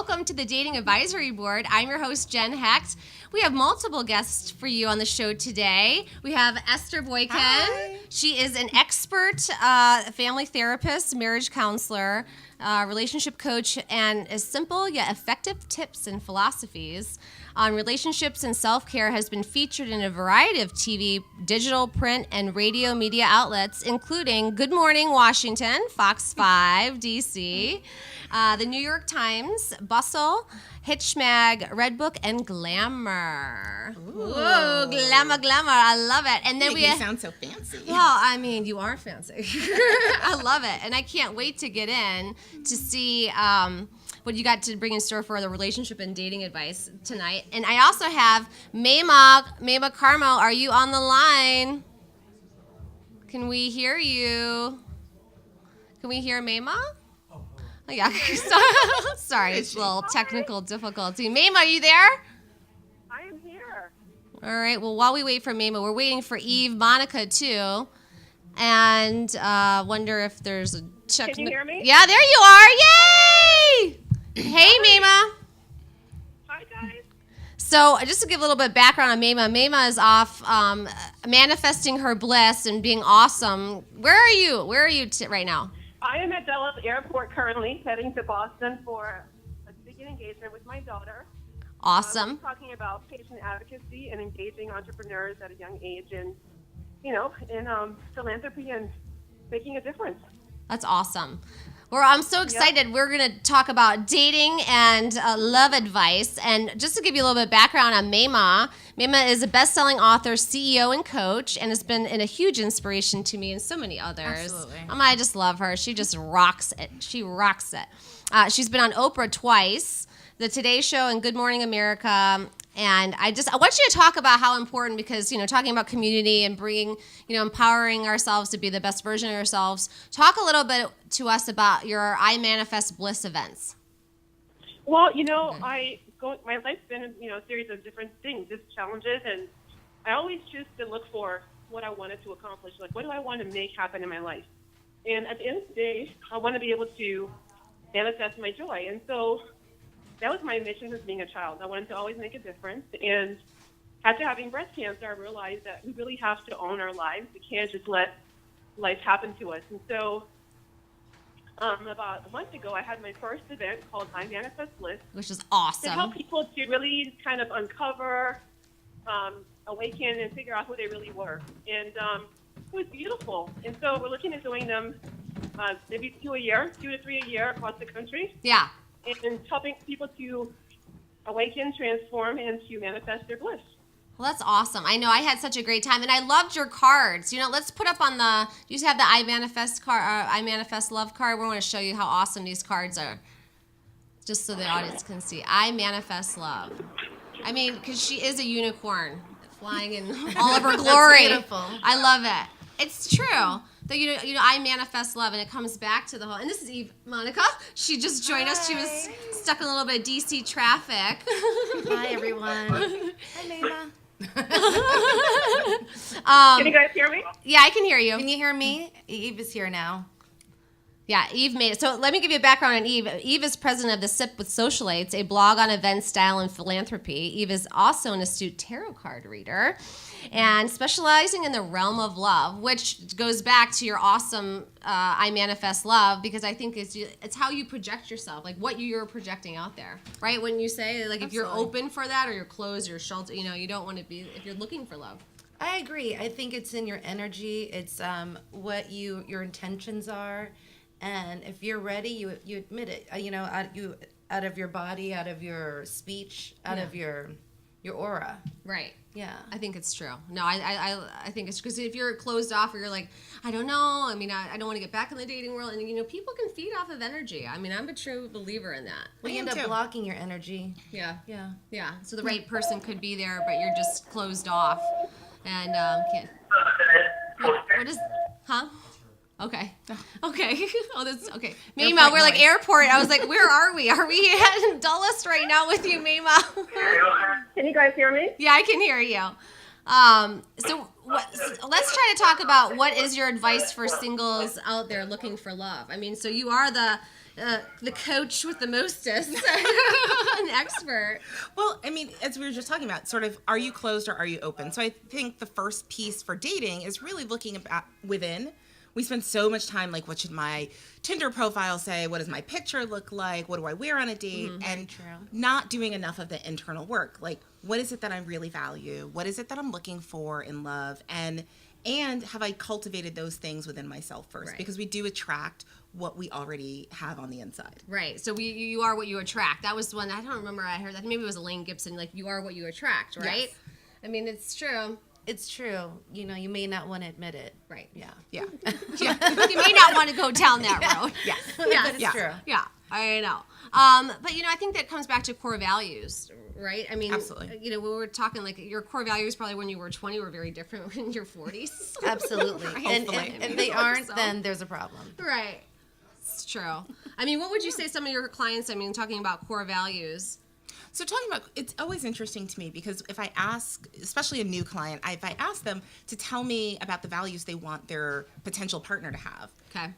welcome to the Dating Advisory Board. I'm your host, Jen Hecht. We have multiple guests for you on the show today. We have Esther Boykin. Hi. She is an expert family therapist, marriage counselor, relationship coach, and simple yet effective tips and philosophies on relationships and self-care has been featured in a variety of TV, digital, print, and radio media outlets, including Good Morning Washington, Fox 5, DC, the New York Times, Bustle, Hitchmag, Redbook, and Glamour. Ooh, glamour. I love it. And then you sound so fancy. Well, I mean, you are fancy. I love it. And I can't wait to get in to see what you got to bring in store for the relationship and dating advice tonight. And I also have Mayma Carmo. Are you on the line? Can we hear you? Can we hear Mayma? Oh, yeah. Sorry, it's a little technical difficulty. Mayma, are you there? I am here. All right. Well, while we wait for Mayma, we're waiting for Eve Monica, too. And wonder if there's a check. Can you hear me? Yeah, there you are. Yay! Hey, Mayma. Hi, guys. So just to give a little bit of background on Mayma, Mayma is off manifesting her bliss and being awesome. Where are you? Where are you right now? I am at Dulles Airport currently, heading to Boston for a speaking engagement with my daughter. Awesome. We're talking about patient advocacy and engaging entrepreneurs at a young age in philanthropy and making a difference. That's awesome. Well, I'm so excited. Yep. We're going to talk about dating and love advice. And just to give you a little bit of background on Mayma, Mayma is a best-selling author, CEO, and coach, and has been a huge inspiration to me and so many others. Absolutely. I just love her. She just rocks it. She rocks it. She's been on Oprah twice, The Today Show, and Good Morning America. And I want you to talk about how important, because, talking about community and bringing, empowering ourselves to be the best version of ourselves. Talk a little bit to us about your I Manifest Bliss events. Well, my life's been, a series of different things, just challenges. And I always choose to look for what I wanted to accomplish. Like, what do I want to make happen in my life? And at the end of the day, I want to be able to manifest my joy. And so that was my mission as being a child. I wanted to always make a difference. And after having breast cancer, I realized that we really have to own our lives. We can't just let life happen to us. And so about a month ago, I had my first event called I Manifest Bliss. Which is awesome. To help people to really kind of uncover, awaken, and figure out who they really were. And it was beautiful. And so we're looking at doing them maybe 2 to 3 a year across the country. Yeah. And helping people to awaken, transform, and to manifest their bliss. Well, that's awesome. I know I had such a great time, and I loved your cards. Let's put up on the. You have the I Manifest card, I Manifest Love card. We want to show you how awesome these cards are, just so the audience can see. I Manifest Love. I mean, because she is a unicorn, flying in all of her glory. That's beautiful. I love it. It's true. That I manifest love, and it comes back to the whole. And this is Eve Monica. She just joined us. She was stuck in a little bit of DC traffic. Hi, everyone. Hi, Mayma. Can you guys hear me? Yeah, I can hear you. Can you hear me? Eve is here now. Yeah, Eve made it. So let me give you a background on Eve. Eve is president of The Sip with Socialites, a blog on events, style, and philanthropy. Eve is also an astute tarot card reader and specializing in the realm of love, which goes back to your awesome I Manifest Love, because I think it's how you project yourself, like what you're projecting out there, right? When you say, like, if you're open for that or you're closed, you're sheltered, you don't want to be, if you're looking for love. I agree. I think it's in your energy. It's what your intentions are. And if you're ready, you admit it. Out of your body, out of your speech, out of your aura. Right. Yeah. I think it's true. No, I think it's because if you're closed off or you're like, I don't know. I mean, I don't want to get back in the dating world. And people can feed off of energy. I mean, I'm a true believer in that. Well, you end up blocking your energy. Yeah. Yeah. Yeah. So the right person could be there, but you're just closed off and can't. What is? Huh? Okay. Oh, that's okay. Mayma, we're like airport. I was like, where are we? Are we at Dulles right now with you, Mayma? Can you guys hear me? Yeah, I can hear you. So let's try to talk about what is your advice for singles out there looking for love. I mean, so you are the coach with the mostest, an expert. Well, I mean, as we were just talking about, sort of, are you closed or are you open? So I think the first piece for dating is really looking about within. We spend so much time like, what should my Tinder profile say? What does my picture look like? What do I wear on a date? And not doing enough of the internal work. Like, what is it that I really value? What is it that I'm looking for in love? And have I cultivated those things within myself first? Right. Because we do attract what we already have on the inside. Right. So you are what you attract. That was one, I don't remember, I heard that. Maybe it was Elaine Gibson, like, you are what you attract, right? Yes. I mean, it's true. It's true. You know, you may not want to admit it. Right. Yeah. Yeah. You may not want to go down that road. Yeah. Yeah. But it's true. Yeah, I know. But, I think that comes back to core values, right? I mean, Absolutely. We were talking, like, your core values probably when you were 20 were very different when you're 40s. Absolutely. And Hopefully. if they aren't, So. then there's a problem. Right. It's true. I mean, what would you say some of your clients, talking about core values? So talking about, it's always interesting to me because if I ask, especially a new client, if I ask them to tell me about the values they want their potential partner to have, Okay.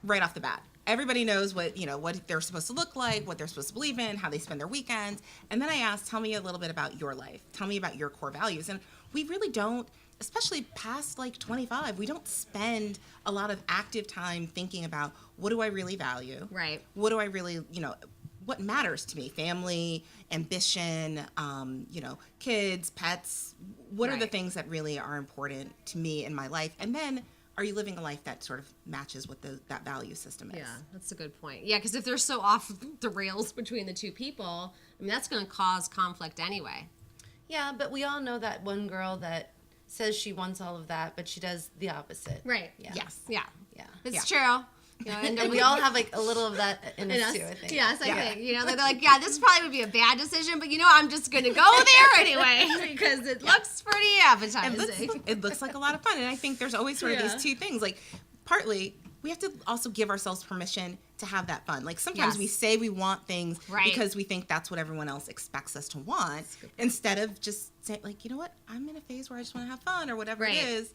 right off the bat, everybody knows what they're supposed to look like, what they're supposed to believe in, how they spend their weekends. And then I ask, tell me a little bit about your life. Tell me about your core values. And we really don't, especially past like 25, we don't spend a lot of active time thinking about what do I really value? Right. What do I really, what matters to me? Family, ambition, kids, pets. What are the Right. things that really are important to me in my life? And then, are you living a life that sort of matches what that value system is? Yeah, that's a good point. Yeah, because if they're so off the rails between the two people, that's going to cause conflict anyway. Yeah, but we all know that one girl that says she wants all of that, but she does the opposite. Right. Yeah. Yes. Yeah. Yeah. It's true. And we all have like a little of that in us too, I think. Yes, I think. They're like, yeah, this probably would be a bad decision, but I'm just going to go there anyway because it looks pretty appetizing. It looks like a lot of fun. And I think there's always sort of these two things. Like, partly, we have to also give ourselves permission to have that fun. Like, sometimes we say we want things because we think that's what everyone else expects us to want, instead of just saying, like, you know what, I'm in a phase where I just want to have fun or whatever it is.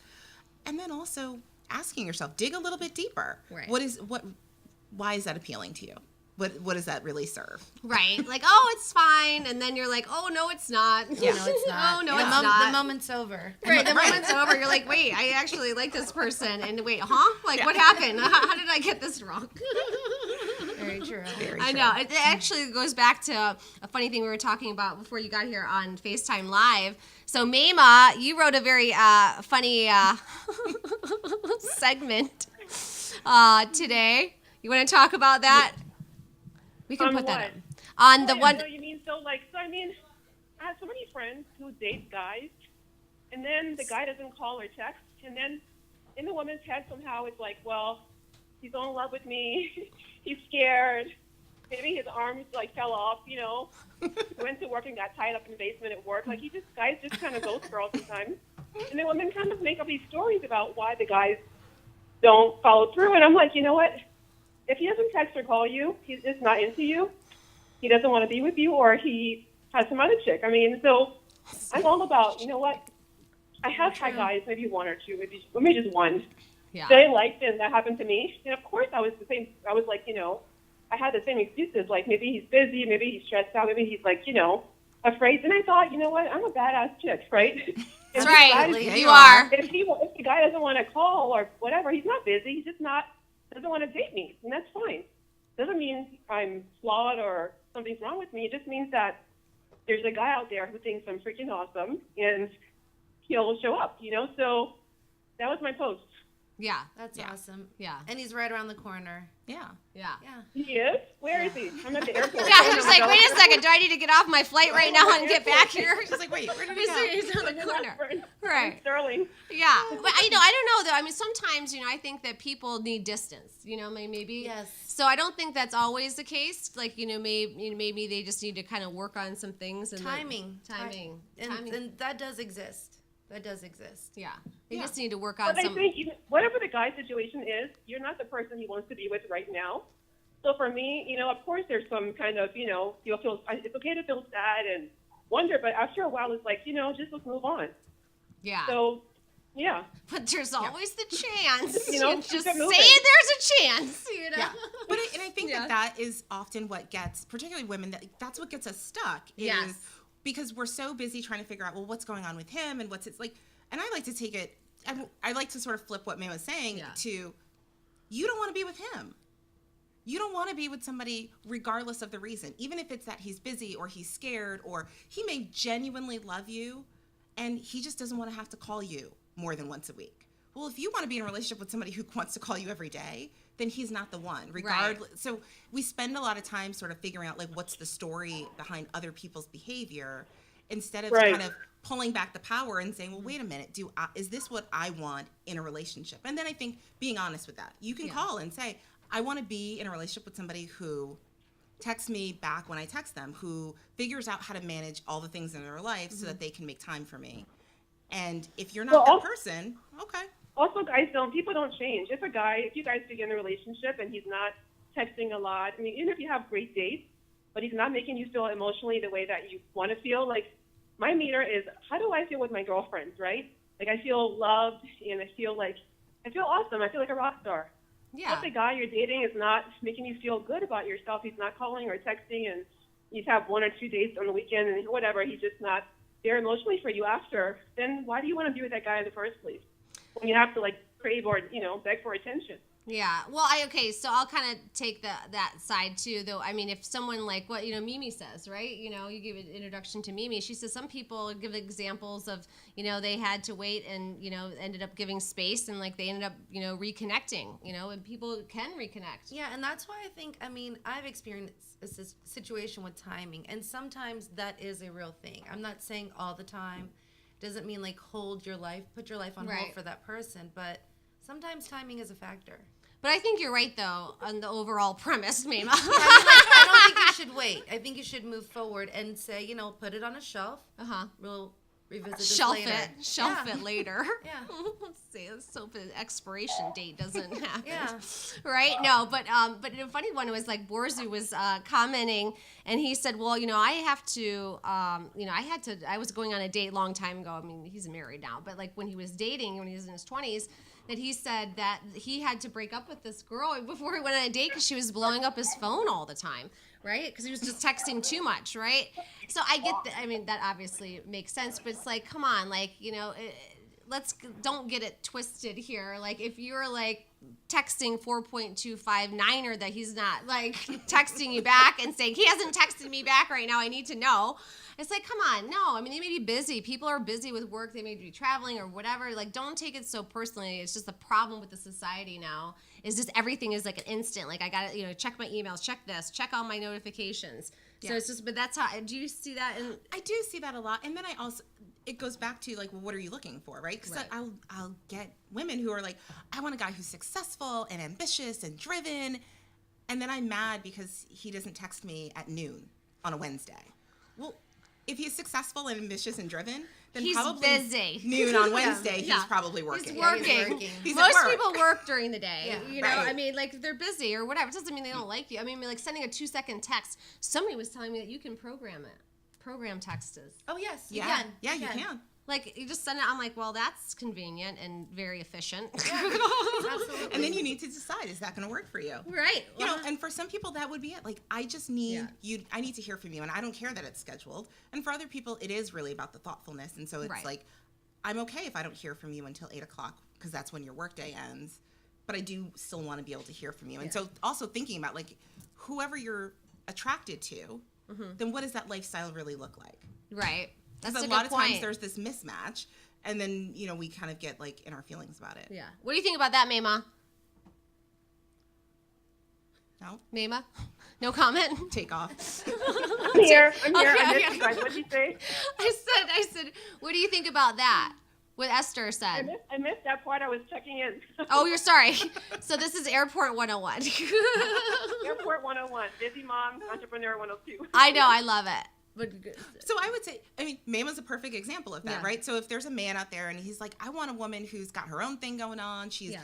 And then also asking yourself, dig a little bit deeper. Right. Why is that appealing to you? What does that really serve? Right. Like, oh, it's fine. And then you're like, oh, no, it's not. Yeah. No, it's not. Oh, no, the it's not. The moment's over. Right, the moment's over. You're like, wait, I actually like this person. And wait, huh? Like, what happened? How did I get this wrong? Very true. I know. It actually goes back to a funny thing we were talking about before you got here on FaceTime Live. So, Mayma, you wrote a very funny segment today. You want to talk about that? We can On put that what? up. On the one. So you mean I have so many friends who date guys, and then the guy doesn't call or text, and then in the woman's head somehow it's like, well, he's so in love with me, he's scared, maybe his arms like fell off, went to work and got tied up in the basement at work. Like guys just kind of ghost girls sometimes, and the women kind of make up these stories about why the guys don't follow through, and I'm like, you know what? If he doesn't text or call you, he's just not into you. He doesn't want to be with you, or he has some other chick. So I'm all about, I have had guys, maybe one or two, maybe just one, that I liked, and that happened to me. And of course, I was the same. I was like, I had the same excuses. Like maybe he's busy, maybe he's stressed out, maybe he's like, afraid. And I thought, you know what? I'm a badass chick, right? That's right. Guys, You are. If the guy doesn't want to call or whatever, he's not busy. He's just doesn't want to date me, and that's fine. Doesn't mean I'm flawed or something's wrong with me. It just means that there's a guy out there who thinks I'm freaking awesome, and he'll show up. So that was my post. Yeah. That's awesome. Yeah. And he's right around the corner. Yeah. Yeah. Yeah. He is? Where is he? I'm at the airport. Yeah, I'm just like, wait a second. Do I need to get off my flight right now and get back here? She's like, wait, where did he go? He's on the corner. Right. Sterling. Yeah. But I don't know, though. Sometimes, I think that people need distance, maybe. Yes. So I don't think that's always the case. Like, maybe they just need to kind of work on some things. And Timing. Timing. And that does exist. Yeah. They just need to work on But some. I think whatever the guy's situation is, you're not the person he wants to be with right now. So for me, of course there's some kind of, you'll feel, it's okay to feel sad and wonder, but after a while it's like, just let's move on. Yeah. So Yeah. But there's always the chance. You know, just keep say it moving. there's a chance, you know? Yeah, and I think Yeah. that is often what gets, particularly women, that's what gets us stuck. Is Yes. because we're so busy trying to figure out, well, what's going on with him and what's it's like. And I like to take it. I like to sort of flip what May was saying Yeah. to, you don't want to be with him. You don't want to be with somebody regardless of the reason, even if it's that he's busy or he's scared or he may genuinely love you and he just doesn't want to have to call you more than once a week. Well, if you want to be in a relationship with somebody who wants to call you every day, then he's not the one. Regardless, so we spend a lot of time sort of figuring out like what's the story behind other people's behavior instead of Right. kind of pulling back the power and saying, well, wait a minute, is this what I want in a relationship? And then I think being honest with that. You can Yeah. call and say, I want to be in a relationship with somebody who texts me back when I text them, who figures out how to manage all the things in their life so that they can make time for me. And if you're not Well, that also- person, okay. Also, people don't change. If you guys begin a relationship and he's not texting a lot, I mean, even if you have great dates, but he's not making you feel emotionally the way that you want to feel, like, my meter is, how do I feel with my girlfriends, right? Like, I feel loved, and I feel awesome. I feel like a rock star. Yeah. If the guy you're dating is not making you feel good about yourself, he's not calling or texting, and you have 1 or 2 dates on the weekend, and whatever, he's just not there emotionally for you after, then why do you want to be with that guy in the first place? When you have to, like, crave or, beg for attention. Yeah. Well, so I'll kind of take that side too, though. I mean, if someone like what, Mimi says, right? You give an introduction to Mimi. She says some people give examples of, they had to wait and, ended up giving space and like they ended up, reconnecting, and people can reconnect. Yeah, and that's why I've experienced a situation with timing, and sometimes that is a real thing. I'm not saying all the time. Doesn't mean like put your life on Right. hold for that person, but sometimes timing is a factor. But I think you're right, though, on the overall premise, Mima. I don't think you should wait. I think you should move forward and say, put it on a shelf. Uh-huh. We'll revisit this Shelf later. it later. Yeah. Let's see. Let's hope the expiration date doesn't happen. Yeah. Right? No, but the funny one was like Borzu was commenting, and he said, well, I was going on a date a long time ago. I mean, he's married now, but like when he was dating, when he was in his 20s, that he said that he had to break up with this girl before he went on a date because she was blowing up his phone all the time, right? Because he was just texting too much, right? So I get that. I mean, that obviously makes sense, but it's like, come on, like, don't get it twisted here. Like, if you're like texting 4.259er that he's not like texting you back and saying he hasn't texted me back right now, I need to know. It's like, come on, no. I mean, they may be busy. People are busy with work. They may be traveling or whatever. Like, don't take it so personally. It's just the problem with the society now is just everything is like an instant. Like, I got to, check my emails, check this, check all my notifications. So it's just, but that's how, do you see that? I do see that a lot. And then it goes back to like, well, what are you looking for, right? Because Right. I'll get women who are like, I want a guy who's successful and ambitious and driven. And then I'm mad because he doesn't text me at noon on a Wednesday. Well, if he's successful and ambitious and driven, then He's probably busy. noon on Wednesday, Yeah. he's probably working. He's Yeah, he's working. working. He's at Most work. people work during the day. Yeah. Right. I mean, like they're busy or whatever. It doesn't mean they don't like you. I mean, like sending a 2-second text. Somebody was telling me that you can program texts. Oh, yes, you Yeah, can. yeah, you can. Like you just send it. I'm like, well, that's convenient and very efficient. Absolutely. And then you need to decide, is that going to work for you? Right. And for some people that would be it. Like, I just need I need to hear from you, and I don't care that it's scheduled. And for other people, it is really about the thoughtfulness. And so it's Right. like, I'm okay if I don't hear from you until 8:00 because that's when your workday ends. But I do still want to be able to hear from you. And so also thinking about like whoever you're attracted to, then what does that lifestyle really look like? Right. That's Because a a lot good of point. times there's this mismatch, and then we kind of get like in our feelings about it. Yeah. What do you think about that, Mima? No, Mima? No comment? take off. I'm here. I Okay. missed you guys. What'd you say? I said, what do you think about that? What Esther I said. missed that part. I was checking in. Oh, you're sorry. So this is Airport 101. Airport 101. Busy mom, entrepreneur 102. I know, I love it. But So I would say, Mama's a perfect example of that, Yeah. right? So if there's a man out there and he's like, I want a woman who's got her own thing going on. She's,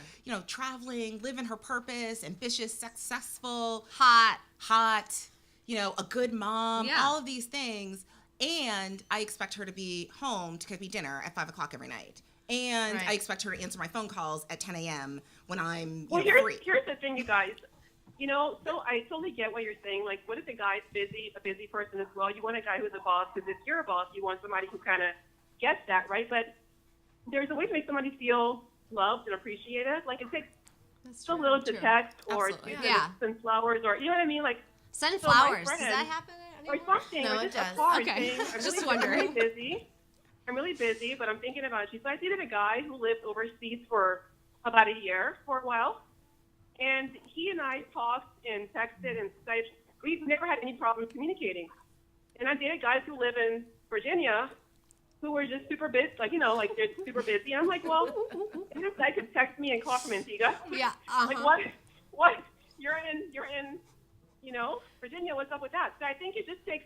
traveling, living her purpose, ambitious, successful, hot. a good mom, Yeah. all of these things. And I expect her to be home to cook me dinner at 5:00 every night. and Right. I expect her to answer my phone calls at 10 a.m. when I'm Well, free. here's the thing, you guys. So I totally get what you're saying. Like, what if a guy's a busy person as well? You want a guy who's a boss, because if you're a boss, you want somebody who kind of gets that, right? But there's a way to make somebody feel loved and appreciated. Like, it takes so little to text or Absolutely. to Yeah. send flowers, or, you know what I mean? Like, Send So my flowers. Does friend- that happen or anymore? something. No, or it just a does. card Okay. saying, I'm Just really, wondering. I'm really busy. I'm really busy, but I'm thinking about you. So I dated a guy who lived overseas for about a year for a while. And he and I talked and texted and Skyped. We've never had any problems communicating. And I dated guys who live in Virginia who were just super busy, like, they're super busy. And I'm like, well, this guy could text me and call from Antigua. Yeah. Like, what? You're in, Virginia. What's up with that? So I think it just takes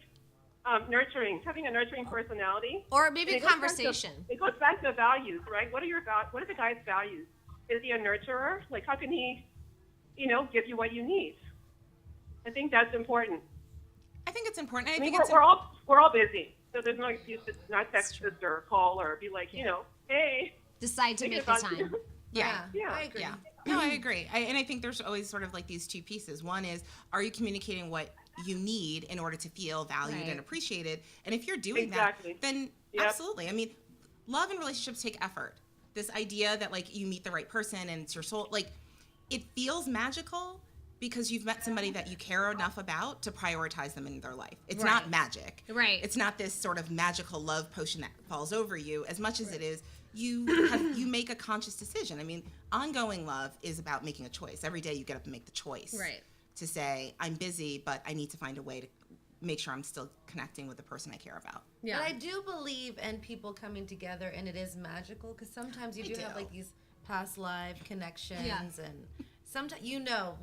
having a nurturing personality. Or maybe It goes back to- conversation. It goes back to values, right? What are the guy's values? Is he a nurturer? Like, how can he, give you what you need? I think that's important. I think it's important. I I mean, think it's we're all busy, so there's no excuse to not text us or call or be like, hey. Decide to thinking make the about you. time. yeah. Yeah. I agree. Yeah. No, I agree. And I think there's always sort of like these two pieces. One is, are you communicating what you need in order to feel valued Right. and appreciated? And if you're doing Exactly. that, then Yep. absolutely. I mean, love and relationships take effort. This idea that like you meet the right person and it's your soul, like it feels magical because you've met somebody that you care enough about to prioritize them in their life. It's Right. not magic. Right. It's not this sort of magical love potion that falls over you as much as it is you make a conscious decision. I mean, ongoing love is about making a choice. Every day you get up and make the choice. Right. To say, I'm busy, but I need to find a way to make sure I'm still connecting with the person I care about. Yeah. But I do believe in people coming together, and it is magical because sometimes you I do do. have like these past life connections, Yeah. and sometimes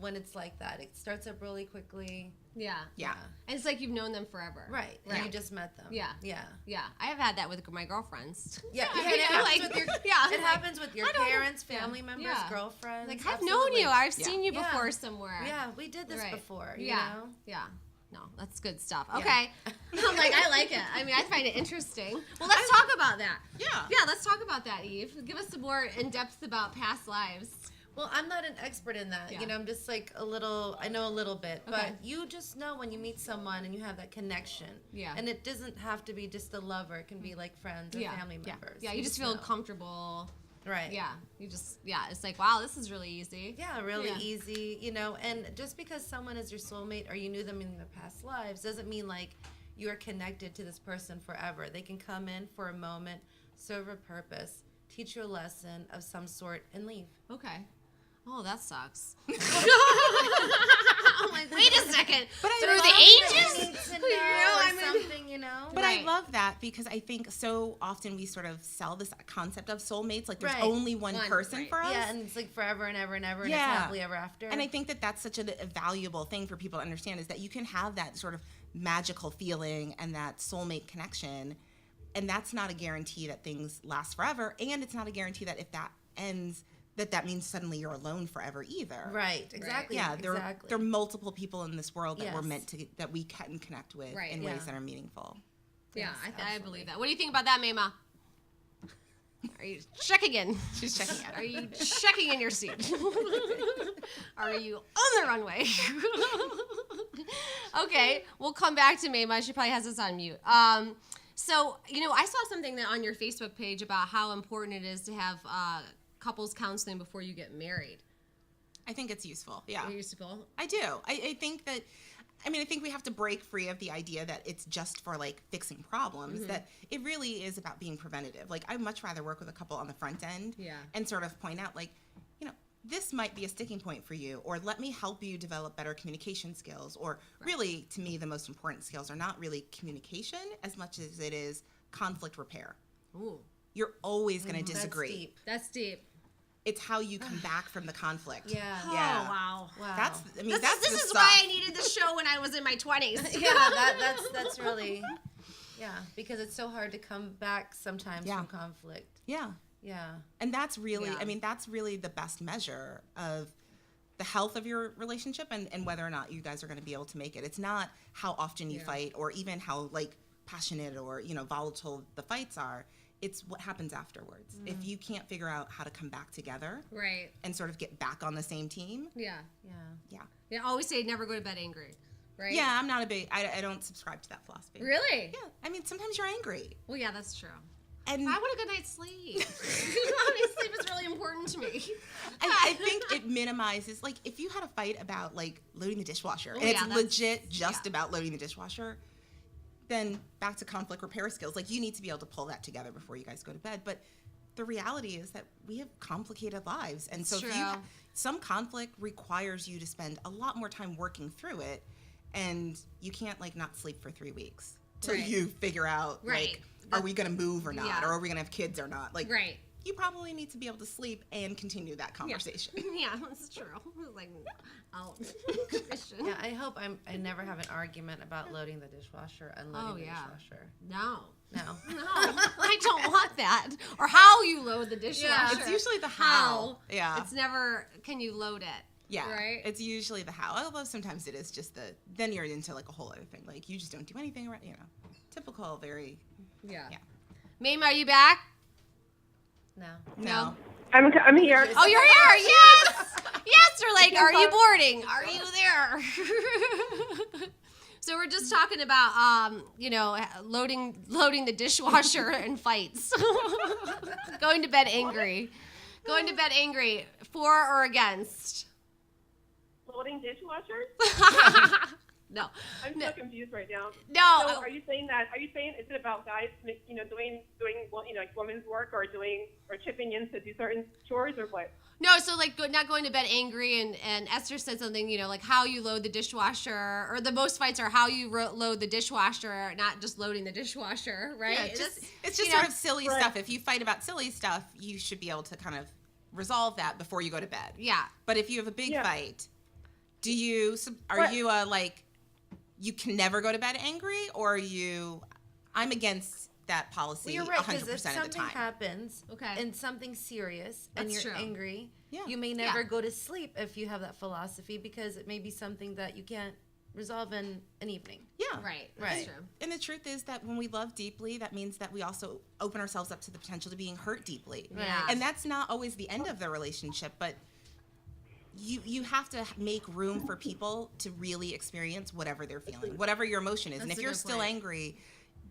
when it's like that, it starts up really quickly. Yeah. Yeah. And it's like you've known them forever. Right. Right. And you just met them. Yeah. Yeah. Yeah. I have had that with my girlfriends. Yeah. I and mean, it happens like, with your yeah. it happens with your I don't know. parents, Yeah. family members, Yeah. girlfriends. Like, I've Absolutely. known you. I've Yeah. seen you Yeah. before somewhere. Yeah, we did this Right. before. Yeah. You know? Yeah. No, that's good stuff. Yeah. Okay. I'm like, I like it. I mean, I find it interesting. Well, let's talk about that. Yeah. Yeah, let's talk about that, Eve. Give us some more in depth about past lives. Well, I'm not an expert in that. Yeah. You know, I'm just like I know a little bit. Okay. But you just know when you meet someone and you have that connection. Yeah. And it doesn't have to be just a lover. It can be like friends or Yeah. family Yeah. members. Yeah, you just feel know. comfortable. Right. Yeah. It's like, wow, this is really easy. Yeah, really Yeah. easy, and just because someone is your soulmate or you knew them in their past lives doesn't mean like you're connected to this person forever. They can come in for a moment, serve a purpose, teach you a lesson of some sort, and leave. Okay. Oh, that sucks. I'm like, wait a second. But I Through love the that ages? You need to know You know, or I mean- something, you know? But Right. I love that because I think so often we sort of sell this concept of soulmates, like there's Right. only one One, person right. for us. Yeah, and it's like forever and ever and ever, and Yeah. it's happily ever after. And I think that that's such a valuable thing for people to understand is that you can have that sort of magical feeling and that soulmate connection. And that's not a guarantee that things last forever. And it's not a guarantee that if that ends, that means suddenly you're alone forever either. Right, exactly. Yeah, there exactly. are multiple people in this world that we're Yes. meant to, that we can connect with Right, in yeah. ways that are meaningful. Yeah, Yes, I absolutely. believe that. What do you think about that, Mayma? Are you checking in? She's checking out. Are you checking in your seat? Are you on the runway? Okay, we'll come back to Mayma. She probably has us on mute. So, I saw something that on your Facebook page about how important it is to have couples counseling before you get married. I think it's useful. Yeah. Are you useful? I do. I think that, I think we have to break free of the idea that it's just for like fixing problems, Mm-hmm. that it really is about being preventative. Like, I'd much rather work with a couple on the front end Yeah. and sort of point out, like, this might be a sticking point for you, or let me help you develop better communication skills. Or really, to me, the most important skills are not really communication as much as it is conflict repair. Ooh, You're always going to That's disagree. deep. that's deep. It's how you come back from the conflict. Yeah. Yeah. Oh, wow. Wow. That's, This that's is the why stuff. I needed this show when I was in my 20s. yeah, that's really, yeah, because it's so hard to come back sometimes Yeah. from conflict. Yeah. Yeah. And that's really, Yeah. that's really the best measure of the health of your relationship and whether or not you guys are going to be able to make it. It's not how often you Yeah. fight or even how like passionate or, volatile the fights are. it's what happens afterwards. If you can't figure out how to come back together Right. and sort of get back on the same team, Yeah. Yeah. Yeah. Always say never go to bed angry. Right. yeah, I'm not a big, I don't subscribe to that philosophy. Really? Yeah, I mean, sometimes you're angry. Well, yeah, that's true. And I want a good night's sleep. Night's sleep is really important to me. I think it minimizes, like, if you had a fight about, like, loading the dishwasher, and yeah, it's that's- legit just yeah. about loading the dishwasher, then back to conflict repair skills. Like, you need to be able to pull that together before you guys go to bed. But the reality is that we have complicated lives. And so True. if some conflict requires you to spend a lot more time working through it, and you can't, like, not sleep for 3 weeks till Right. you figure out, Right. like, are we going to move or not? Yeah. Or are we going to have kids or not? Like, Right. you probably need to be able to sleep and continue that conversation. Yeah, that's true. Like, oh, Christian. Yeah, I hope I never have an argument about loading the dishwasher, unloading Oh, the yeah. dishwasher. No. No. No, I don't want that. Or how you load the dishwasher. It's usually the how. Yeah. It's never, can you load it? Yeah. Right? It's usually the how. Although sometimes it is just then you're into like a whole other thing. Like you just don't do anything, right? Typical, very. Yeah. Yeah. Mame, are you back? No. No. I'm here. Oh, you're here. Yes. Yes. Or like, are you boarding? Are you there? So we're just talking about, loading the dishwasher and fights. Going to bed angry. Going to bed angry. For or against? Loading dishwashers? No. I'm so confused right now. No. So are you saying is it about guys, doing like women's work or chipping in to do certain chores or what? No, so like not going to bed angry, and Esther said something, like how you load the dishwasher, or the most fights are how you load the dishwasher, not just loading the dishwasher, right? Yeah, it's just sort of silly stuff. If you fight about silly stuff, you should be able to kind of resolve that before you go to bed. Yeah. But if you have a big Yeah. fight, are Right. you like, you can never go to bed angry, or I'm against that policy Well, you're right, 100% because if of the something time. happens Okay. and something serious and That's you're true. angry, Yeah. you may never go to sleep if you have that philosophy, because it may be something that you can't resolve in an evening. Yeah. Right. That's Right. true. And the truth is that when we love deeply, that means that we also open ourselves up to the potential to being hurt deeply. Yeah. And that's not always the end of the relationship, but you have to make room for people to really experience whatever they're feeling, whatever your emotion is. And That's if a you're good still point. angry,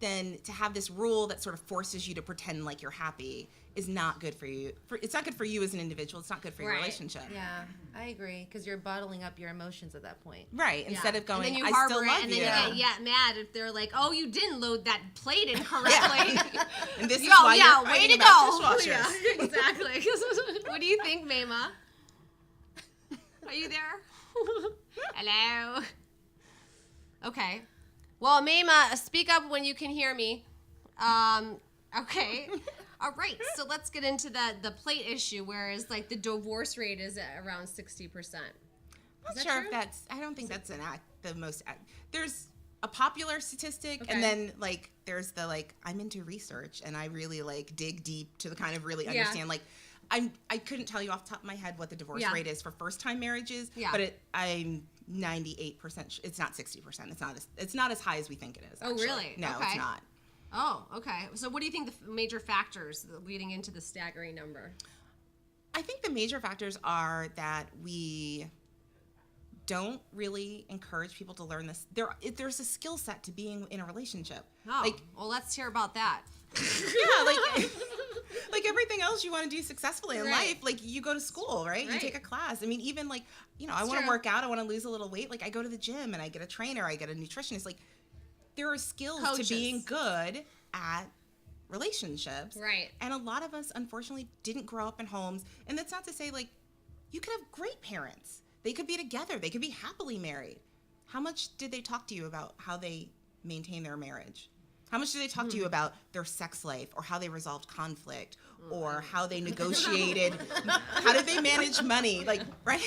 then to have this rule that sort of forces you to pretend like you're happy is not good for you. It's not good for you as an individual. It's not good for your Right. relationship. Yeah, I agree, because you're bottling up your emotions at that point. Right. Instead Yeah. of going, and then you I harbor still it, love and you. then you get mad if they're like, "Oh, you didn't load that plate incorrectly." And this is Yo, why yeah, you're way fighting to about go. dishwashers. Yeah, exactly. What do you think, Mama? Are you there? Hello. Okay. Well, Mama, speak up when you can hear me. Okay. All right. So let's get into the plate issue, whereas like the divorce rate is at around 60%. I'm not that sure true? if that's. I don't think that's the most. There's a popular statistic, Okay. and then like there's the like I'm into research and I really like dig deep to kind of really Yeah. understand. Like I couldn't tell you off the top of my head what the divorce Yeah. rate is for first time marriages, Yeah. but I'm 98%. It's not 60%. It's not as high as we think it is. Oh, actually. really? No, Okay. it's not. Oh, okay. So what do you think the major factors leading into the staggering number? I think the major factors are that we don't really encourage people to learn this. There's a skill set to being in a relationship. Oh, Like, well, let's hear about that. yeah, like everything else you want to do successfully in Right. life, like you go to school, right? You Right. take a class. I mean, even like, I It's want to true. work out, I want to lose a little weight. Like I go to the gym and I get a trainer, I get a nutritionist. Like there are skills Coaches. to being good at relationships. Right. And a lot of us, unfortunately, didn't grow up in homes. And that's not to say like you could have great parents. They could be together. They could be happily married. How much did they talk to you about how they maintain their marriage? How much did they talk to you about their sex life, or how they resolved conflict, or how they negotiated? How did they manage money? Like, right?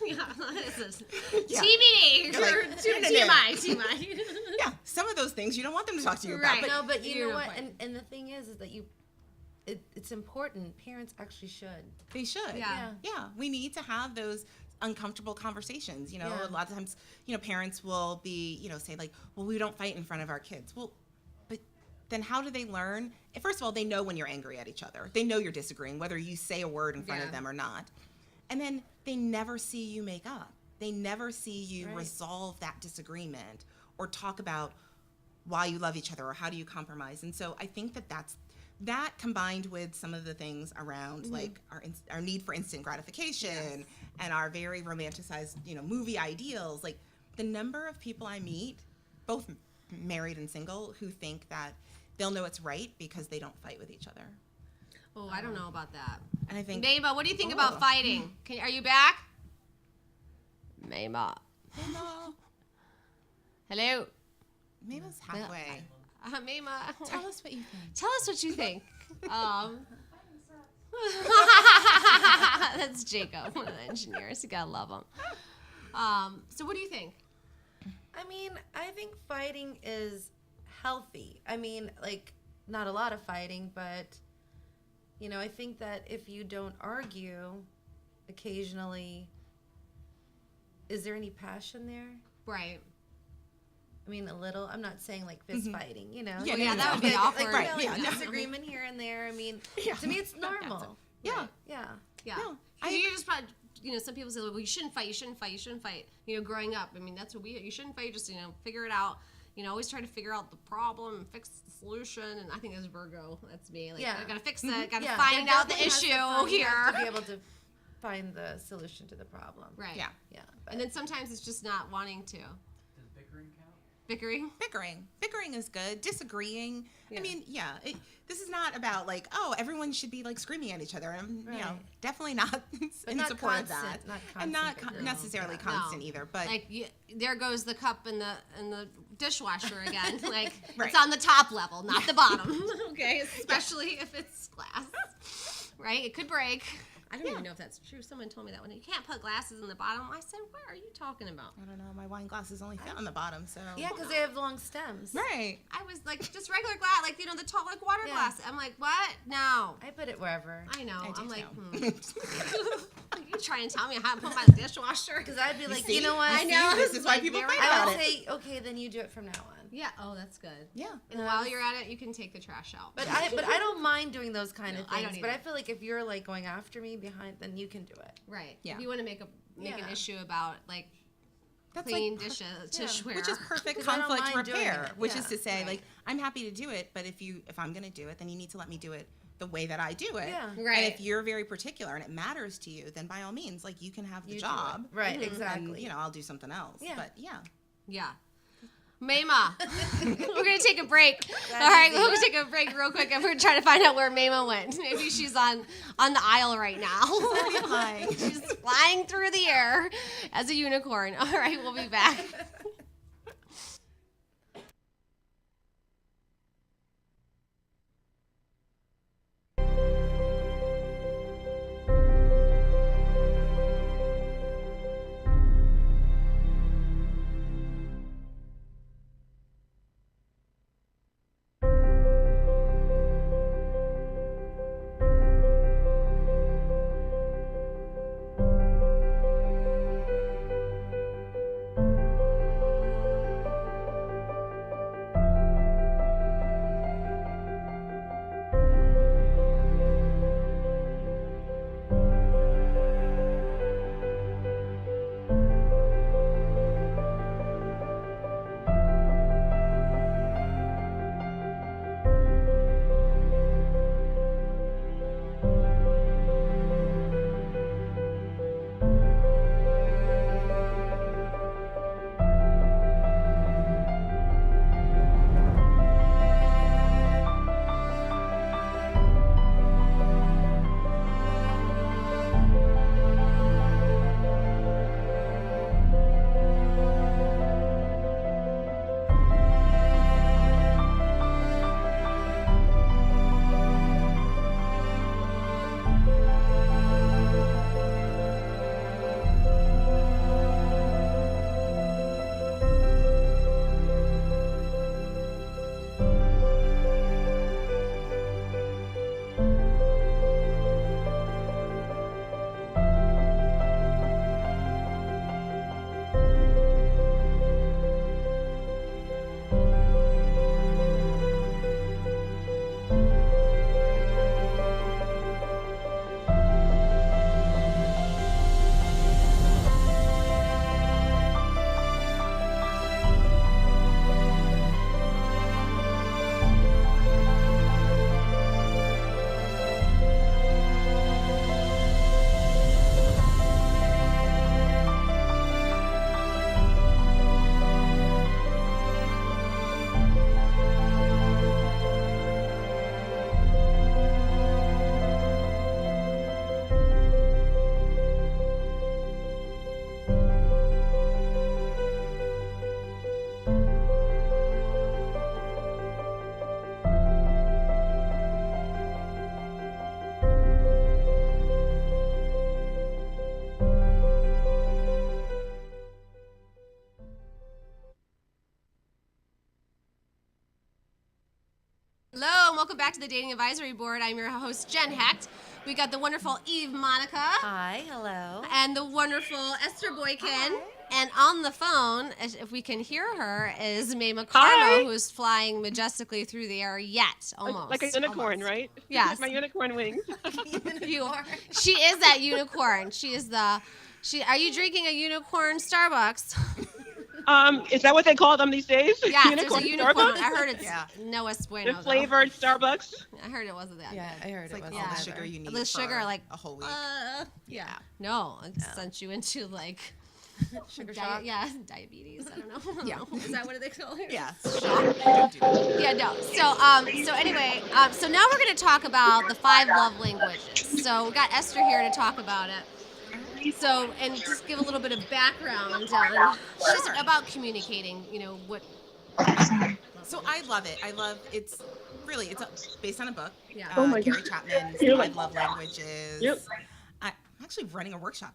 Yeah, this is Yeah. TBD. You're like, or no, no, no. TMI. Yeah, some of those things you don't want them to talk to you Right. about. No, but you You're know what? right. And the thing is that it's important. Parents actually should. They should. Yeah. Yeah. We need to have those uncomfortable conversations. Yeah. A lot of times, parents will be, say like, well, we don't fight in front of our kids. Well, but then how do they learn? First of all, they know when you're angry at each other. They know you're disagreeing, whether you say a word in front of them or not. And then they never see you make up. They never see you resolve that disagreement or talk about why you love each other or how do you compromise. And so I think that combined with some of the things around like our need for instant gratification and our very romanticized, movie ideals, like the number of people I meet, both married and single, who think that they'll know it's right because they don't fight with each other. Oh, I don't know about that. And I think Mayma, what do you think about fighting? Are you back? Mayma. Hello. Mayma's halfway. Mayma. Tell us what you think. Tell us what you think. That's Jacob, one of the engineers. You gotta love him. So what do you think? I mean, I think fighting is healthy. I mean, like, not a lot of fighting, but, I think that if you don't argue occasionally, is there any passion there? Right. I mean, a little. I'm not saying like fist fighting, Yeah, that would be awkward. Like, Right, yeah. disagreement here and there. I mean, to me, it's normal. Yeah. Yeah. Yeah. No, 'Cause you just probably, some people say, well, you shouldn't fight, you shouldn't fight, you shouldn't fight. Growing up, I mean, that's what you shouldn't fight, just, figure it out. Always try to figure out the problem and fix the solution. And I think that's Virgo. That's me. Like, I gotta fix it, gotta find out the issue You have to here. be able to find the solution to the problem. Right. Yeah. Yeah. And then sometimes it's just not wanting to. Does bickering count? Bickering? Bickering is good. Disagreeing. Yeah. I mean, this is not about like, oh, everyone should be like screaming at each other. And, definitely not in not support constant, of that. not And not constant bickering. necessarily Yeah. constant either. But Like, there goes the cup in the dishwasher again. Like, Right. it's on the top level, not the bottom. Okay? Especially if it's glass. Right? It could break. I don't even know if that's true. Someone told me that one. You can't put glasses in the bottom. I said, what are you talking about? I don't know. My wine glasses only fit on the bottom, so. Yeah, because they have long stems. Right. I was like, just regular glass, like, the tall, like, water Yeah. glass. I'm like, what? No. I put it wherever. I know. I do I'm like, too. you try and tell me how to put my dishwasher? Because I'd be like, see? you know what? I know. This is why Like, people very- fight I about would it. say, okay, then you do it from now on. Yeah. Oh, that's good. Yeah. And while you're at it, you can take the trash out. But I don't mind doing those kind of I things. don't But I either. feel like if you're like going after me behind, then you can do it. Right. Yeah. If you want to make an Yeah. issue about, like, That's clean like, dishware. which is perfect 'Cause I don't conflict mind doing repair, it. which Yeah. is to say, Right. like, I'm happy to do it, but if I'm going to do it, then you need to let me do it the way that I do it. Yeah. Right. And if you're very particular and it matters to you, then by all means, like, you can have the You do it. job. Right, And, exactly. I'll do something else. Yeah. But yeah. Yeah. Mayma. We're going to take a break. All right, we're going to take a break real quick and we're trying to find out where Mayma went. Maybe she's on the aisle right now. Flying. She's flying through the air as a unicorn. All right, we'll be back. Hello, and welcome back to the Dating Advisory Board. I'm your host, Jen Hecht. We got the wonderful Eve Monica. Hi, hello. And the wonderful Esther Boykin. And on the phone, if we can hear her, is May McCarmo, Hi. who's flying majestically through the air yet, almost. Like a unicorn, right? Yes. My unicorn wings. You are. She is that unicorn. She is the. Are you drinking a unicorn Starbucks? Is that what they call them these days? Yeah, there's a unicorn. Starbucks? I heard it's Noah Bueno. The flavored Starbucks. I heard it wasn't that. Yeah, I heard It's like it all was the sugar you need The sugar, for like a whole week. Yeah. No, it sent you into like sugar shock. yeah, diabetes. I don't know. Yeah. Is that what they call it? Yeah. Don't do that. Yeah, no. So anyway, so now we're going to talk about the 5 love languages. So we got Esther here to talk about it. So, and just give a little bit of background on just about communicating, what. So I love it. It's based on a book. Yeah. Oh my Gary God. Chapman's You're 5 like- Love Languages. Yep. I'm actually running a workshop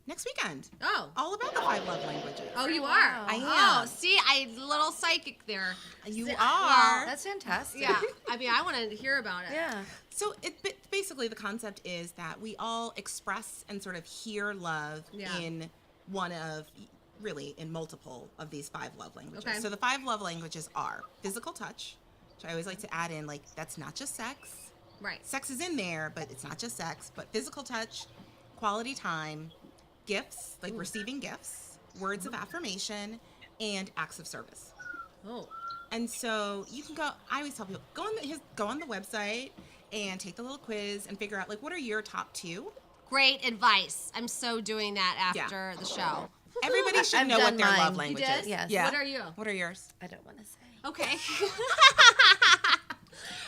next weekend. Oh. All about the 5 love languages. Oh, you are? Wow. I Oh, am. see, I little psychic there. You Well, are. That's fantastic. Yeah. I mean, I want to hear about it. Yeah. So basically the concept is that we all express and sort of hear love Yeah. in multiple of these 5 love languages. Okay. So the 5 love languages are physical touch, which I always like to add in, like, that's not just sex. Right. Sex is in there, but it's not just sex, but physical touch, quality time, gifts, like receiving gifts, words of affirmation, and acts of service. Oh. And so you can I always tell people, go on the website and take the little quiz and figure out, like, what are your top 2? Great advice. I'm so doing that Yeah. after the show. Everybody should I've know what done their mine. love You language did? is. Yes. Yeah. What are you? What are yours? I don't want to say. Okay.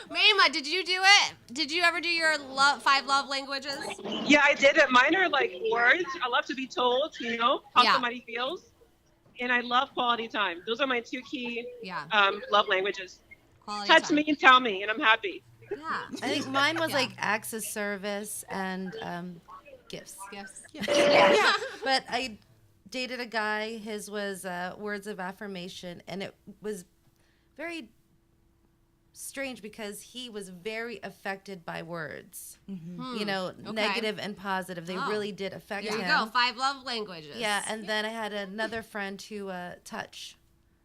Mayma, did you do it? Did you ever do your 5 love languages? Yeah, I did it. Mine are like words. I love to be told, how Yeah. somebody feels. And I love quality time. Those are my 2 key Yeah. love languages. Quality Touch time. me and tell me, and I'm happy. Yeah. I think mine was Yeah. like acts of service and gifts. Gifts. Yeah. But I dated a guy. His was words of affirmation, and it was very strange because he was very affected by words. Negative and positive. They Oh. really did affect There him. you go. 5 love languages. Yeah, and then I had another friend who touch,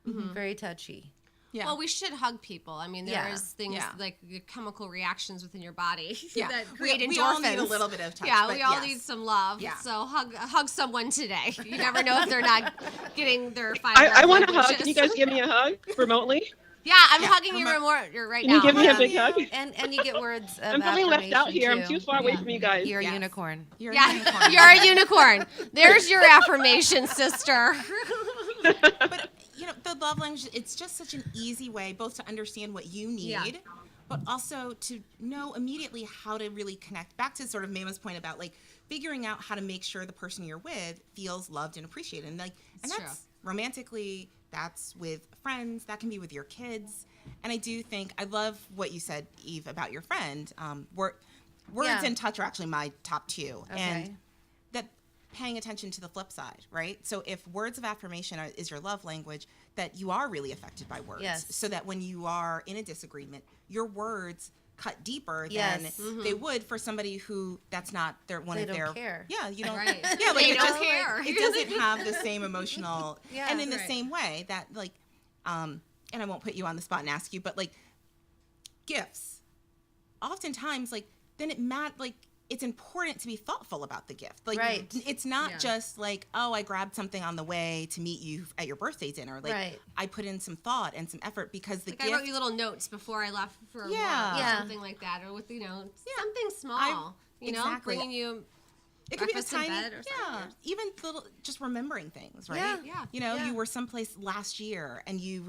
very touchy. Yeah. Well, we should hug people. I mean, Yeah. there's things Yeah. like your chemical reactions within your body Yeah. that create endorphins. We all need a little bit of touch. Yeah, but we all yes. need some love. Yeah. So hug someone today. You never know if they're not getting their 5 I love want a hug. languages. Can you guys give me a hug remotely? Yeah, I'm Yeah, hugging you remote. right Can you now. give me a Yeah. big hug? And you get words of I'm feeling left out here. I'm affirmation, too far away Yeah. from you guys. You're a Yes. unicorn. You're a Yeah, unicorn. you're a unicorn. There's your affirmation, sister. But the love language, it's just such an easy way both to understand what you need, Yeah. but also to know immediately how to really connect back to sort of Mama's point about, like, figuring out how to make sure the person you're with feels loved and appreciated. And It's true. that's romantically, that's with friends, that can be with your kids. And I do think, I love what you said, Eve, about your friend. Words Yeah. and touch are actually my top 2. Okay. And that paying attention to the flip side, right? So if words of affirmation is your love language, that you are really affected by words. Yes. So that when you are in a disagreement, your words cut deeper Yes. than they would for somebody who that's not their one They of don't their care. Yeah, you don't. Right. Yeah, like They it don't just care. it doesn't have the same emotional. Yeah. And in the Right. same way that, like, and I won't put you on the spot and ask you, but, like, gifts, oftentimes, like, then it's important to be thoughtful about the gift. Like, Right. it's not Yeah. just like, oh, I grabbed something on the way to meet you at your birthday dinner. Like, Right. I put in some thought and some effort because the Like I gift. wrote you little notes before I left for a Yeah. walk or Yeah. something like that, or with something small. Exactly. Bringing you. It could be this breakfast in tiny, bed or yeah, something. even little, just remembering things, right? Yeah. Yeah. Yeah. You were someplace last year and you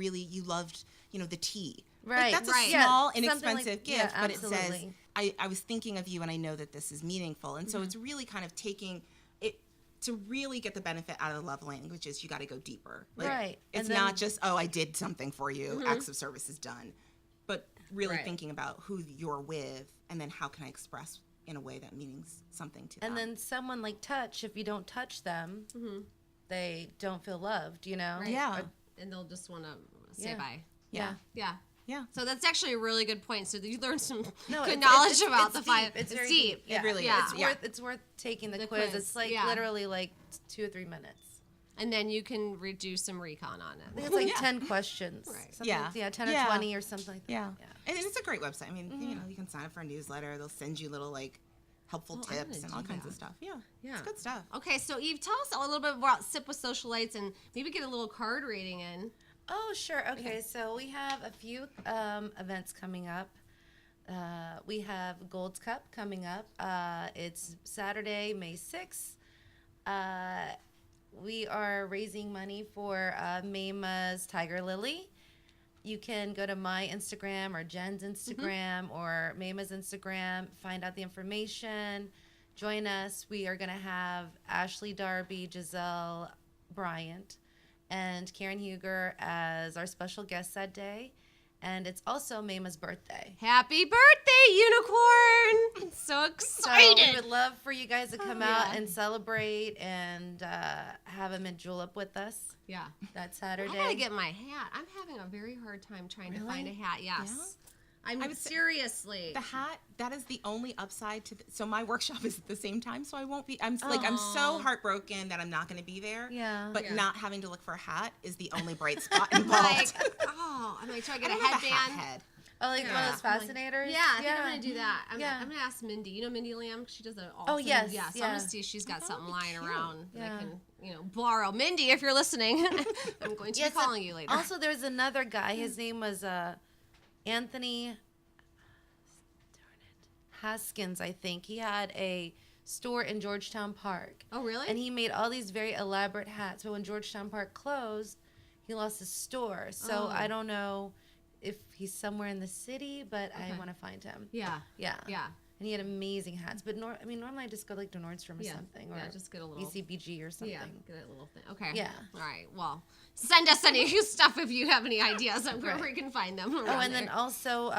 loved, the tea. Right. Like, that's a Right. Yeah, small, something like- inexpensive yeah, gift, but it says, absolutely. I was thinking of you and I know that this is meaningful. And so it's really kind of taking it to really get the benefit out of the love languages. You got to go deeper. Like, Right. It's And not then- just, oh, I did something for you. Acts of service is done. But really Right. thinking about who you're with and then how can I express in a way that means something to them. And then someone like touch, if you don't touch them, they don't feel loved, Right. Yeah. And they'll just want to say Yeah. bye. Yeah. Yeah. Yeah. So that's actually a really good point. So you learned some No, good it's- knowledge it's about deep. the 5. It's very deep. Yeah. It really Yeah. is. It's worth taking the The quiz. quiz, It's like yeah. literally like 2 or 3 minutes. And then you can do some recon on I think it. it's like Yeah. 10 questions. Right. Something, Yeah. 10 or Yeah. 20 or something like that. Yeah. And it's a great website. I mean, you know, you can sign up for a newsletter. They'll send you little like helpful Oh, I'm tips gonna and all do kinds that. of stuff. Yeah. Yeah. It's good stuff. Okay, so Eve, tell us a little bit about Sip with Socialites and maybe get a little card rating in. Oh, sure. Okay, so we have a few events coming up. We have Gold's Cup coming up. It's Saturday, May 6th. We are raising money for Maima's Tiger Lily. You can go to my Instagram or Jen's Instagram or Maima's Instagram, find out the information, join us. We are going to have Ashley Darby, Giselle Bryant, and Karen Huger as our special guests that day. And it's also Maima's birthday. Happy birthday, Unicorn! So So excited! we would love for you guys to come Oh, out yeah. and celebrate and have a mint julep with us Yeah. that I Saturday. gotta get my hat. I'm having a very hard time trying to find a hat. Yes. I I'm would say- seriously. The hat, that is the only upside to so my workshop is at the same time, so I won't be I'm so heartbroken that I'm not going to be there. Yeah. But Yeah. not having to look for a hat is the only bright spot like, involved. I'm like, do I I get a don't have headband? hat head. Oh, like one of those Yeah. fascinators? Yeah, I think I'm gonna do that. I'm Yeah. gonna ask Mindy. You know Mindy Lamb? She does an awesome. yes, Yeah. So I'm yeah. gonna see if she's got something be lying cute. around that I Yeah. can, borrow. Mindy, if you're listening, I'm going to Yes, be calling you later. Also, there's another guy. His name was Anthony Haskins, I think. He had a store in Georgetown Park. Oh, really? And he made all these very elaborate hats. But when Georgetown Park closed, he lost his store. So Oh. I don't know if he's somewhere in the city, but I Okay. want to find him. Yeah. Yeah. Yeah. And he had amazing hats. But normally I just go like to Nordstrom or Yeah. something. Or Yeah, just get a little- ECBG or something. Yeah, get a little thing. Okay. Yeah. All right. Well, send us any stuff if you have any ideas of where Right. we can find them. Oh, and then also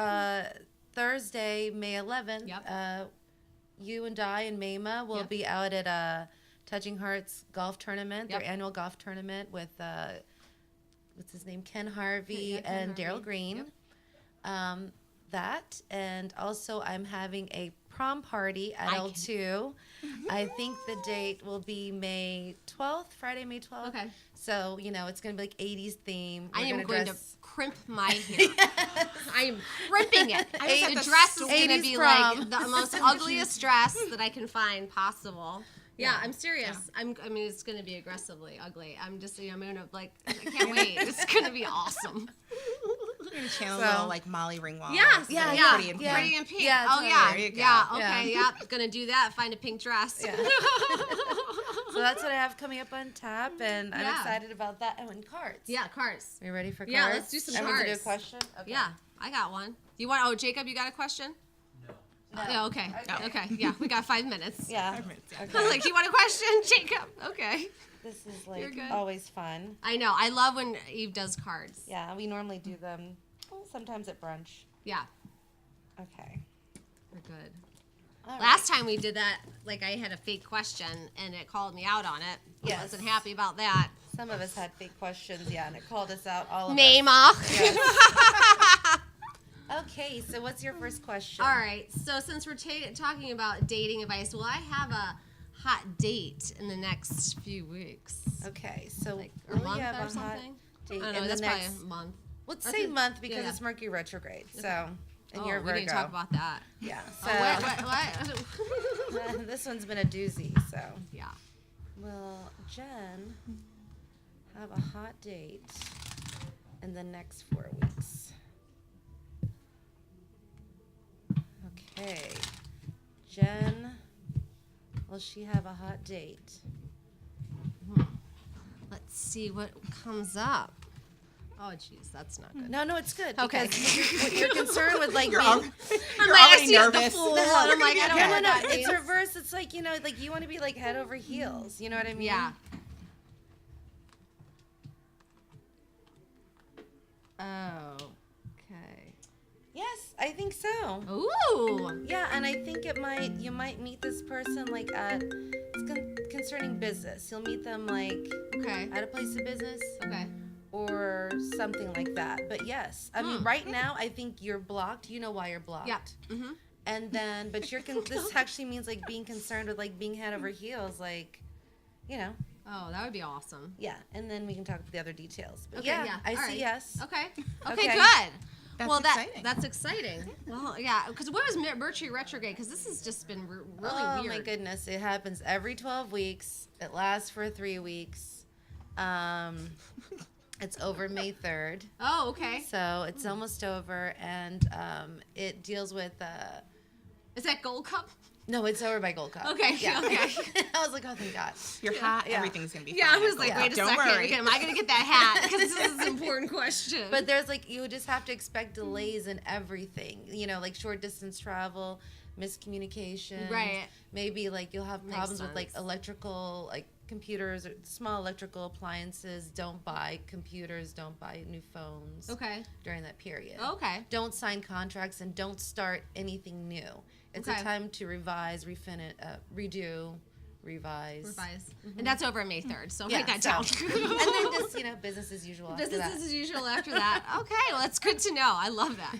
Thursday, May 11th, Yep. you and I and Maima will Yep. be out at Touching Hearts golf tournament, Yep. their annual golf tournament with what's his name, Ken Harvey Yeah, Ken and Daryl Harvey. Green. Yep. That, and also I'm having a prom party at I L2. I think the date will be May 12th, Friday, May 12th. Okay. So, it's going to be like 80s theme. I We're am going dress- to crimp my hair. I am crimping it. I was at The the dress is going to 80s be prom. like the most ugliest dress that I can find possible. Yeah, I'm serious. I mean, it's going to be aggressively ugly. I'm going to I can't wait. It's going to be awesome. We're gonna channel So- a little like Molly Ringwald. Yes. Yeah, Yeah. Pretty in yeah. Pretty in pink. Yeah, oh totally. yeah. There you go. Yeah. Okay. Yeah. Yep. Gonna do that. Find a pink dress. Yeah. So that's what I have coming up on tap, and I'm Yeah. excited about that. Oh, and cards. Yeah. Cards. Are you ready for cards? Yeah, let's do some Everyone's gonna do a cards. question? Okay. Yeah. I got one. You want? Oh, Jacob, you got a question? No. Yeah. Okay. Okay. Okay. Yeah. We got 5 minutes. Yeah. I was like, you want a question, Jacob? Okay. This is You're like good. always fun. I know. I love when Eve does cards. Yeah, we normally do them sometimes at brunch. Yeah. Okay. We're good. All Last time we did that, like I had a fake question and it called me out on it. I Yes. wasn't happy about that. Some of us had fake questions, yeah, and it called us out all of Mama. us. Okay, so what's your first question? All right. So since we're talking about dating advice, will I have a hot date in the next few weeks? Okay, so Like a will you month have or a hot something? date I don't in know. the That's next? probably a month. Let's I say think- month because yeah. it's Mercury retrograde. So, and you're a we Virgo. didn't talk about that. Yeah. So Oh, what? this one's been a doozy. So, Yeah. will Jen have a hot date in the next 4 weeks? Okay, Jen, will she have a hot date? Let's see what comes up. Oh, jeez, that's not good. No, it's good. Okay. Because you're concerned with like You're, being. I'm you're like, I already see the nervous. fool, The hell, and I'm you're like, I don't no, know what no, that it's means. reverse. It's like like you want to be like head over heels. You know what I mean? Yeah. Oh, okay. Yes, I think so. Ooh. Yeah, and I think you might meet this person like at concerning business. You'll meet them like Okay. at a place of business. Okay. or something like that. But yes, I mean, right now I think you're blocked. You know why you're blocked. Yeah. Mm-hmm. And then, but this actually means like being concerned with like being head over heels, like, you know. Oh, that would be awesome. Yeah, and then we can talk about the other details. But Okay, yeah, I all see right. yes. Okay. Okay, Okay. good. That's well, exciting. that's exciting. Well, yeah, because what was Mercury retrograde? Because this has just been really Oh weird. my goodness, it happens every 12 weeks. It lasts for 3 weeks. It's over May 3rd. Oh, okay. So it's almost over, and it deals with. Is that Gold Cup? No, it's over by Gold Cup. Okay, Yeah. okay. I was like, oh, thank God. Your hat, Yeah. everything's gonna be Yeah, I fine. was like, Yeah. wait a Don't second. worry. Okay, am I going to get that hat? Because this is an important question. But there's like, you just have to expect delays in everything. You know, like short distance travel, miscommunication. Right. Maybe like you'll have Makes problems with like sense. electrical, like computers or small electrical appliances. Don't buy computers. Don't buy new phones. Okay. During that period. Okay. Don't sign contracts and don't start anything new. It's Okay. a time to revise, redo, revise. Revise. And that's over May 3rd, so Yeah, write that so- down. And then just, you know, business as usual after Business that. as usual after that. Okay, well, that's good to know. I love that.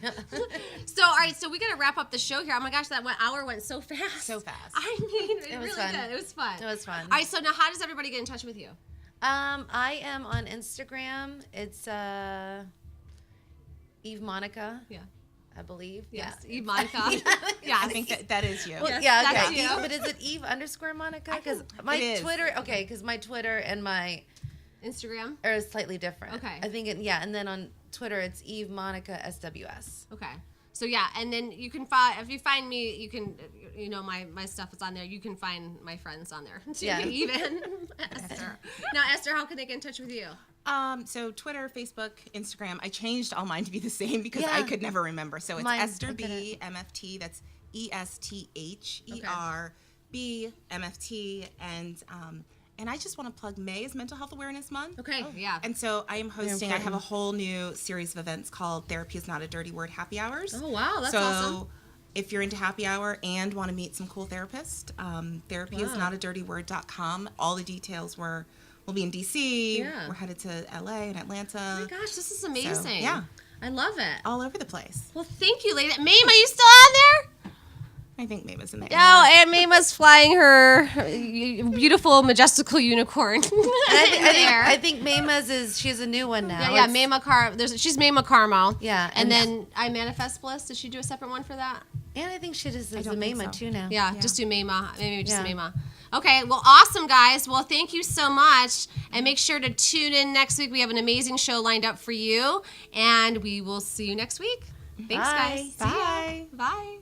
So, all right, so we got to wrap up the show here. Oh my gosh, that hour went so fast. So fast. I mean, it was really fun. did. It was fun. It was fun. All right, so now how does everybody get in touch with you? I am on Instagram. It's Eve Monica, Yeah. I believe. Yes. Yeah. Eve Monica. I yes. think that is you. Well, Yes, yeah, that's okay. you. But is it Eve _ Monica? Because my It is. Twitter, okay, because my Twitter and my Instagram. are slightly different. Okay. I think and then on Twitter it's Eve Monica SWS. Okay. So yeah, and then you can find if you find me, you can my stuff is on there. You can find my friends on there too. Yeah. Even Esther. Now Esther, how can they get in touch with you? So Twitter, Facebook, Instagram. I changed all mine to be the same because Yeah. I could never remember. So it's Mine, Esther I B MFT. That's ESTHERB MFT. And I just want to plug May is Mental Health Awareness Month. Okay. Yeah. And so I am hosting. I have a important. whole new series of events called Therapy is Not a Dirty Word Happy Hours. Oh wow, that's so awesome. if you're into happy hour and want to meet some cool therapists, therapyisnotadyrtyword.com. All the details will be in DC. Yeah. We're headed to LA and Atlanta. Oh my gosh, this is amazing. yeah. I love it. All over the place. Well, thank you, lady. Mame, are you still on there? I think Mama's in there. Oh, and Mama's flying her beautiful, majestical unicorn. I think Mama's she has a new one now. Yeah, It's- Mama she's Mama Carmo. Yeah, And and- then I Manifest Bliss. Did she do a separate one for that? And I think she does a don't think Mama so. too now. Yeah, just do Mama. Maybe just Yeah. Mama. Okay, well, awesome, guys. Well, thank you so much. And make sure to tune in next week. We have an amazing show lined up for you. And we will see you next week. Thanks, Bye. guys. See ya. Bye. Bye.